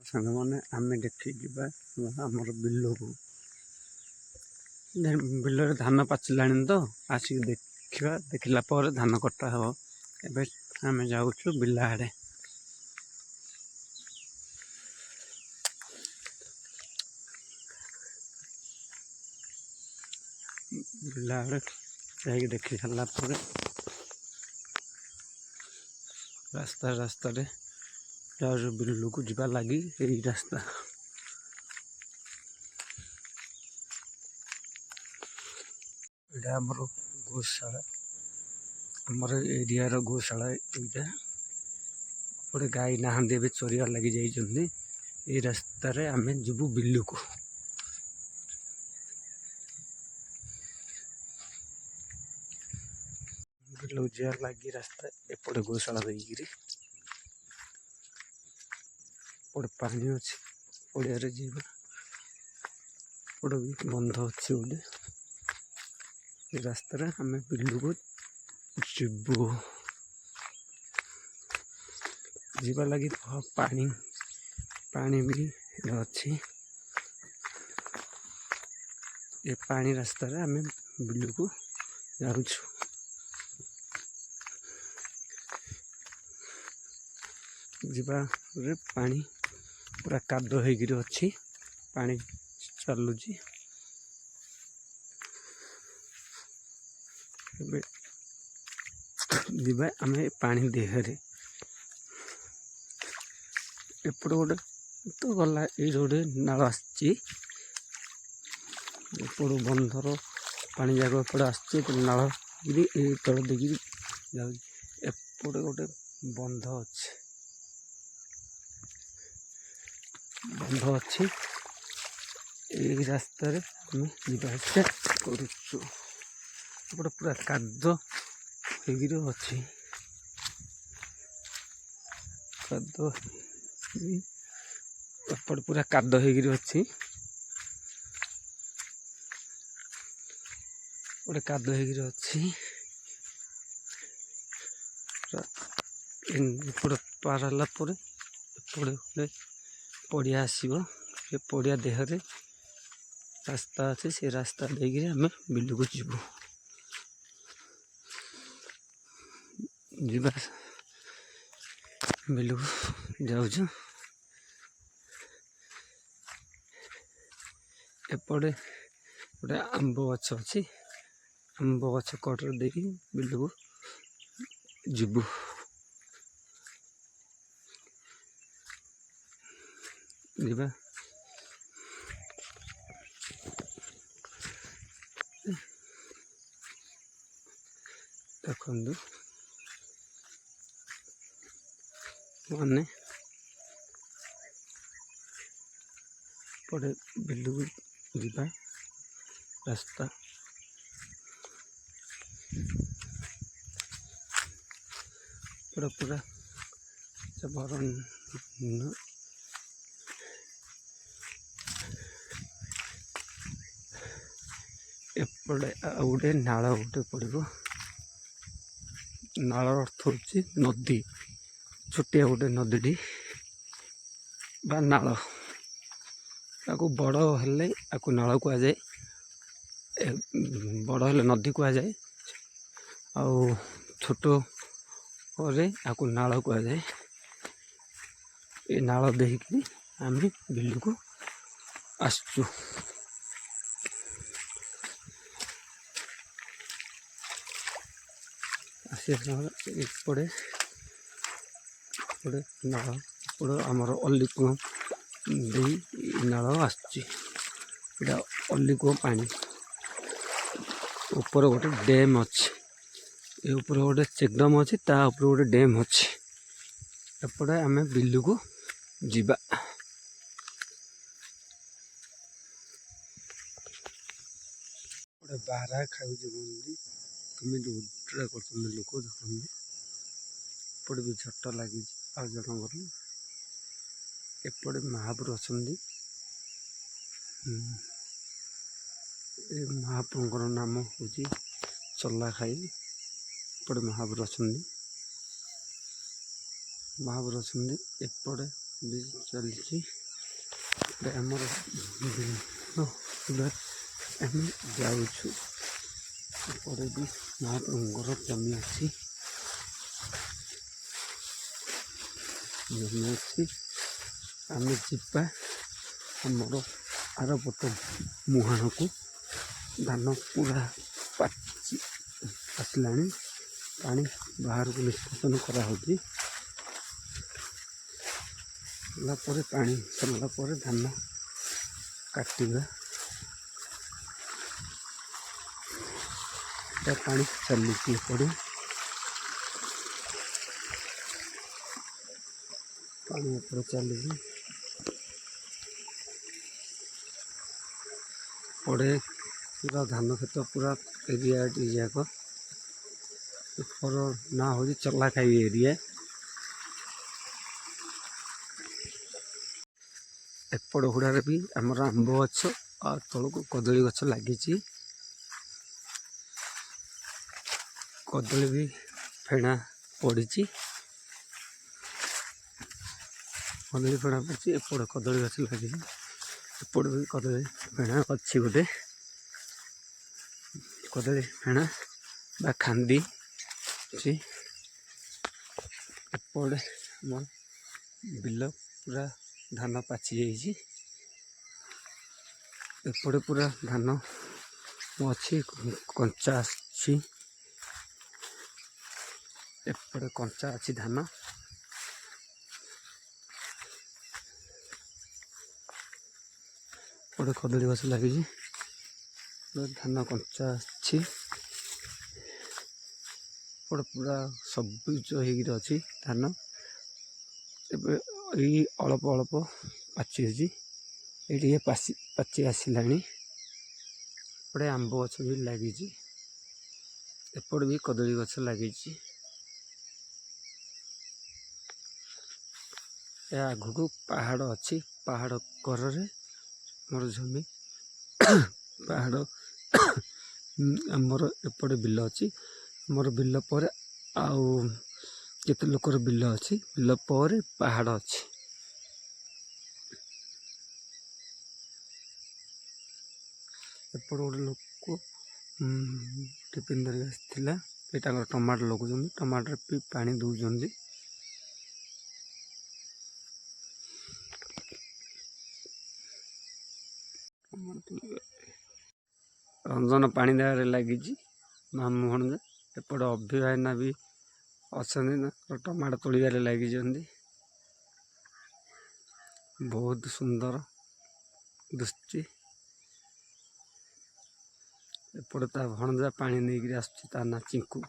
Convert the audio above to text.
ସାଙ୍ଗମାନେ ଆମେ ଦେଖିଯିବା ଆମର ବିଲକୁ। ବିଲରେ ଧାନ ପାଚିଲାଣି ତ ଆସିକି ଦେଖିବା। ଦେଖିଲା ପରେ ଧାନ କଟା ହେବ। ଏବେ ଆମେ ଯାଉଛୁ ବିଲ ଆଡ଼େ। ବିଲ ଆଡ଼େ ଯାଇକି ଦେଖି ସାରିଲା ପରେ ରାସ୍ତାରେ ଯାଉଛୁ ବିଲକୁ ଯିବା ଲାଗି। ଏଇ ରାସ୍ତା ଏଇଟା ଆମର ଗୋଶାଳା। ଆମର ଏରିଆର ଗୋଶାଳା ଏଇଟା। ଗୋଟେ ଗାଈ ନାହାନ୍ତି, ଏବେ ଚରିବା ଲାଗି ଯାଇଛନ୍ତି। ଏଇ ରାସ୍ତାରେ ଆମେ ଯିବୁ ବିଲକୁ। ବିଲକୁ ଯିବା ଲାଗି ରାସ୍ତା ଏପଟେ ଗୋଶାଳା ଦେଇକିରି ଗୋଟେ ପାଣି ଅଛି, ପଡ଼ିଆରେ ଯିବା। ଗୋଟେ ବି ବନ୍ଧ ଅଛି ଗୋଟେ। ଏ ରାସ୍ତାରେ ଆମେ ବିଲକୁ ଯିବୁ। ଯିବା ଲାଗି ପାଣି ବି ଅଛି। ଏ ପାଣି ରାସ୍ତାରେ ଆମେ ବିଲକୁ ଯାଉଛୁ। ଯିବାରେ ପାଣି ପୁରା କାଦୁଅ ହେଇକିରି ଅଛି, ପାଣି ଚାଲୁଛି। ଏବେ ଯିବା ଆମେ ପାଣି ଦେହରେ। ଏପଟେ ଗୋଟେ ତ ଗଲା, ଏଇ ଗୋଟେ ନାଳ ଆସିଛି। ଏପଟୁ ବନ୍ଧର ପାଣି ଯାକ ଏପଟେ ଆସୁଛି, ଏପଟେ ନାଳ ଦେଇକିରି ଏଇ ତଳ ଦେଇକିରି ଯାଉଛି। ଏପଟେ ଗୋଟେ ବନ୍ଧ ଅଛି। ଏଇ ରାସ୍ତାରେ ଆମେ ଯିବା ଆସିବା କରୁଛୁ। ଏପଟେ ପୁରା କାଦୁଅ ହେଇକିରି ଅଛି। ଏପଟେ ପୁରା କାଦୁଅ ହେଇକିରି ଅଛି। ଗୋଟେ କାଦୁଅ ହେଇକିରି ଅଛି। ଏପଟେ ପାର ହେଲା ପରେ ଏପଟେ ଗୋଟେ ପଡ଼ିଆ ଆସିବ। ସେ ପଡ଼ିଆ ଦେହରେ ରାସ୍ତା ଅଛି। ସେ ରାସ୍ତା ଦେଇକିରି ଆମେ ବିଲକୁ ଯିବୁ। ବିଲକୁ ଯାଉଛୁ। ଏପଟେ ଗୋଟେ ଆମ୍ବ ଗଛ ଅଛି। ଆମ୍ବ ଗଛ କଡ଼ରେ ଦେଇକି ବିଲକୁ ଯିବୁ। ଯିବା। ଦେଖନ୍ତୁ ମାନେ ପଟେ ବିଲକୁ ଯିବା ରାସ୍ତା। ପୁରା ଏପଟେ ଆଉ ଗୋଟେ ନାଳ ଗୋଟେ ପଡ଼ିବ। ନାଳର ଅର୍ଥ ହେଉଛି ନଦୀ। ଛୋଟିଆ ଗୋଟେ ନଦୀଟି ବା ନାଳ। ତାକୁ ବଡ଼ ହେଲେ ଆକୁ ନାଳ କୁହାଯାଏ। ବଡ଼ ହେଲେ ନଦୀ କୁହାଯାଏ। ଆଉ ଛୋଟ ପରେ ଆକୁ ନାଳ କୁହାଯାଏ। ଏ ନାଳ ଦେଇକି ଆମେ ବିଲକୁ ଆସୁଛୁ। ଆସିବା ସମୟରେ ଏପଟେ ଗୋଟେ ନାଳ, ଏପଟେ ଆମର ଅଲି କୂଅ ଦେଇ ନାଳ ଆସୁଛି। ଏଇଟା ଅଲି କୂଅ ପାଣି। ଉପରେ ଗୋଟେ ଡ୍ୟାମ୍ ଅଛି। ଏ ଉପରେ ଗୋଟେ ଚେକଡ୍ୟାମ୍ ଅଛି, ତା ଉପରେ ଗୋଟେ ଡ୍ୟାମ୍ ଅଛି। ଏପଟେ ଆମେ ବିଲକୁ ଯିବା। ଗୋଟେ ବାରା ଖାଉଛି ବୋଲି କେମିତି ଉଦ୍ରା କରୁଛନ୍ତି ଲୋକ ଦେଖନ୍ତି। ଏପଟେ ବି ଝଟ ଲାଗିଛି ଆଉ ଜଣଙ୍କର। ଏପଟେ ମହାପୁରୁ ଅଛନ୍ତି। ଏ ମହାପ୍ରଭୁଙ୍କର ନାମ ହେଉଛି ଚଲାଖାଇ। ଏପଟେ ମହାପୁରୁ ଅଛନ୍ତି। ଏପଟେ ବି ଚାଲିଛି। ଆମର ବିଲ ଆମେ ଯାଉଛୁ। ଏପଟେ ବି ମହାପ୍ରଭୁଙ୍କର ଜମି ଅଛି। ଆମେ ଯିବା ଆମର ଆରପଟ ମୁହାଣକୁ। ଧାନ ପୁରା ପାଚି ଆସିଲାଣି। ପାଣି ବାହାରକୁ ନିଷ୍କାସନ କରାହେଉଛି। ହେଲା ପରେ ପାଣି ସରିଲା ପରେ ଧାନ କାଟିବା। ପାଣି ଚାଲିଛି ଏପଟେ। ପାଣି ଏପଟେ ଚାଲିଛି। ପଡ଼େ ପୁରା ଧାନ କ୍ଷେତ ପୁରା ଏରିଆ ଯାକ। ଏପର ନାଁ ହେଉଛି ଚଲାଖାଇ ଏରିଆ। ଏପଟ ହୁଡ଼ାରେ ବି ଆମର ଆମ୍ବ ଗଛ ଆଉ ତଳକୁ କଦଳୀ ଗଛ ଲାଗିଛି। କଦଳୀ ବି ଫେଣା ପଡ଼ିଛି। କଦଳୀ ଫେଣା ପଡ଼ିଛି। ଏପଟ କଦଳୀ ଗଛ ଲାଗିଛି। ଏପଟ ବି କଦଳୀ ଫେଣା ଅଛି। ଗୋଟେ କଦଳୀ ଫେଣା ବା ଖାନ୍ଦି ଅଛି। ଏପଟେ ଆମ ବିଲ ପୁରା ଧାନ ପାଚି ଯାଇଛି। ଏପଟେ ପୁରା ଧାନ ଅଛି, କଞ୍ଚା ଅଛି। ଏପଟେ କଞ୍ଚା ଅଛି ଧାନ। ଏପଟେ କଦଳୀ ଗଛ ଲାଗିଛି। ଧାନ କଞ୍ଚା ଅଛି। ଏପଟେ ପୁରା ସବୁଜ ହେଇକିରି ଅଛି ଧାନ। ଏବେ ଏଇ ଅଳ୍ପ ଅଳ୍ପ ପାଚିଛି। ଏଇଠି ପାଚି ଆସିଲାଣି। ଏପଟେ ଆମ୍ବ ଗଛ ବି ଲାଗିଛି। ଏପଟେ ବି କଦଳୀ ଗଛ ଲାଗିଛି। ଏହା ଆଗକୁ ପାହାଡ଼ ଅଛି। ପାହାଡ଼ କରରେ ଆମର ଜମି। ପାହାଡ଼ ଆମର ଏପଟେ ବିଲ ଅଛି। ଆମର ବିଲ ପରେ ଆଉ କେତେ ଲୋକର ବିଲ ଅଛି। ବିଲ ପରେ ପାହାଡ଼ ଅଛି। ଏପଟେ ଗୋଟେ ଲୋକ ଟିଫିନ୍ ଧରିକି ଆସିଥିଲା। ଏ ତାଙ୍କର ଟମାଟୋ ଲଗାଉଛନ୍ତି। ଟମାଟୋରେ ବି ପାଣି ଦେଉଛନ୍ତି। ରଞ୍ଜନ ପାଣି ଦେବାରେ ଲାଗିଛି ମାମୁଁ ଭଣଜା। ଏପଟେ ଅଭି ଭାଇନା ବି ଅଛନ୍ତି, ଟମାଟୋ ତୋଳିବାରେ ଲାଗିଛନ୍ତି। ବହୁତ ସୁନ୍ଦର ଦିଶୁଛି। ଏପଟେ ତା ଭଣଜା ପାଣି ନେଇକିରି ଆସୁଛି। ତା ନା ଚିଙ୍କୁ।